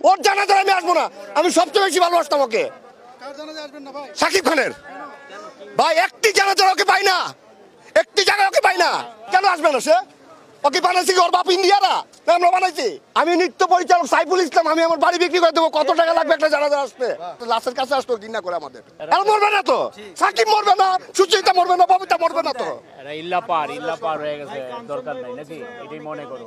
ওর জানাজায় আমি আসবো না। আমি সবচেয়ে বেশি ভালোবাসতাম ওকে। শাকিব খানের। ভাই একটি জানাজায় ওকে পাই না, একটি জায়গায় ওকে পাই না। কেন আসবে না সে? ওকে বানাইছি ওর বাপ ইন্ডিয়ারা, আমরা বানাইছি। আমি নৃত্য পরিচালক সাইফুল ইসলাম, আমি আমার বাড়ি বিক্রি করে দেবো। কত টাকা লাগবে একটা জানাজা আসতে? লাশের কাছে আসতো ঘৃণা করে আমাদের। আর মরবে না তো, সাকিব মরবে না, সুচিতা মরবে না, ববিতা মরবে না তো। ইল্লা পার হয়ে গেছে, দরকার নাই নাকি? এটাই মনে করো।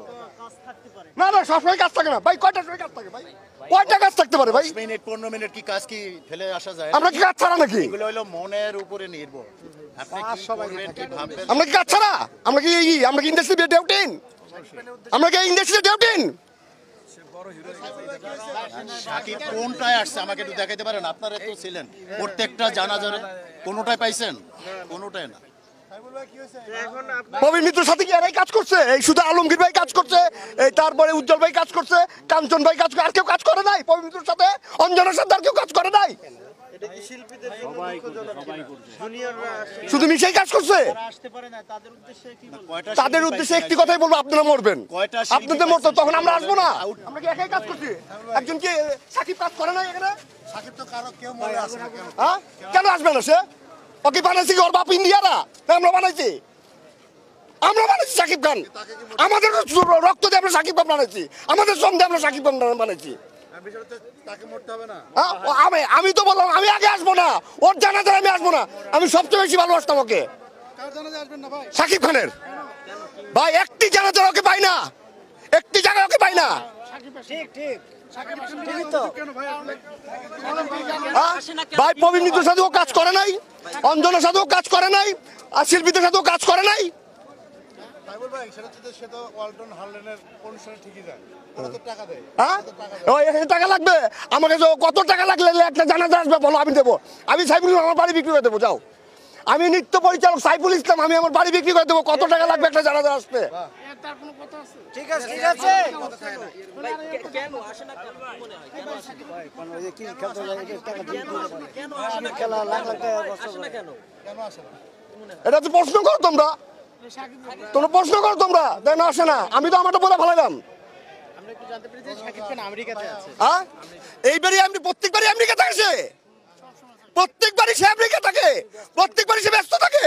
না না, সবসময় কাজ থাকে না ভাই। কয়টা সময় কাজ থাকে ভাই? কয়টা কাজ থাকতে পারে ভাই? 15 মিনিট কি কাজ কি ফেলে আসা যায়? আমরা কি কাজ ছাড়া নাকি? এগুলো হলো মনের উপরে নির্ভর। আপনি কি করবেন, কি ভাববেন? আমরা কি কাজ ছাড়া? আমরা কি ইন্ডাস্ট্রি ডেউটিন? আমরা কি ইন্ডাস্ট্রি ডেউটিন? সাকিব কোনটায় আসছে আমাকে একটু দেখাইতে পারেন? আপনারা তো ছিলেন প্রত্যেকটা জানাজার, কোনোটায় পাইছেন? কোনোটায় না। ববি মিত্রর সাথে কি এরাই কাজ করছে? এই শুধু আলমগীর ভাই কাজ করছে, এই তারপরে উজ্জ্বল ভাই কাজ করছে, কাঞ্চন ভাই কাজ করে, আর কেউ কাজ করে নাই? ববি মিত্রর সাথে, অঞ্জনার সাথে আর কেউ কাজ করে নাই? শুধু মিশেই কাজ করছে। তাদের উদ্দেশ্যে একটি কথাই বলবো, আপনারা মরবেন। আপনাদের মরতো তখন আমরা আসবো না। আমরা কি একাই কাজ করছি? একজন কি সাকিব কাজ করে নাই এখানে? সাকিব তো কারো কেউ মনে আসে না কেন? হ্যাঁ, কেন আসবে না সে? ওকে বানাইছি ওর বাপ ইন্ডিয়ারা, আমরা বানাইছি। আমরা বানাইছি সাকিব খান। আমাদের রক্ত দিয়ে আমরা সাকিব খান বানাইছি, আমাদের শ্রম দিয়ে আমরা সাকিব খান বানাইছি। আমি তো বললাম আমি আগে আসবো না, ওর জানাজায় আমি আসবো না। আমি সবচেয়ে বেশি ভালোবাসতাম ওকে। সাকিব খানের। ভাই একটি জানাজায় ওকে পাই না, একটি জায়গায় ওকে পাই না। ভাই প্রবীণ মিত্রের সাথেও কাজ করে নাই, অঞ্জনের সাথেও কাজ করে নাই, আর শিল্পীদের সাথেও কাজ করে নাই। টাকা লাগবে আমাকে, কত টাকা লাগলে একটা জানাজা আসবে বলো, আমি দেবো। আমি সাইফুল ইসলাম, আমার বাড়ি বিক্রি করে দেবো। যাও, আমি নৃত্য পরিচালক সাইফুল ইসলাম, আমি আমার বাড়ি বিক্রি করে দেবো। কত টাকা লাগবে একটা জানাজা আসতে? ঠিক আছে, ঠিক আছে। এটা তো প্রশ্ন করো তোমরা, তোমরা প্রশ্ন করো তোমরা, তাই না আসে না? আমি তো আমারটা বলে ফেলাইলাম। এইবারই আমি প্রত্যেকবারই আমেরিকা থাকে, সে প্রত্যেকবারই সে আমেরিকা থাকে, প্রত্যেকবারই সে ব্যস্ত থাকে।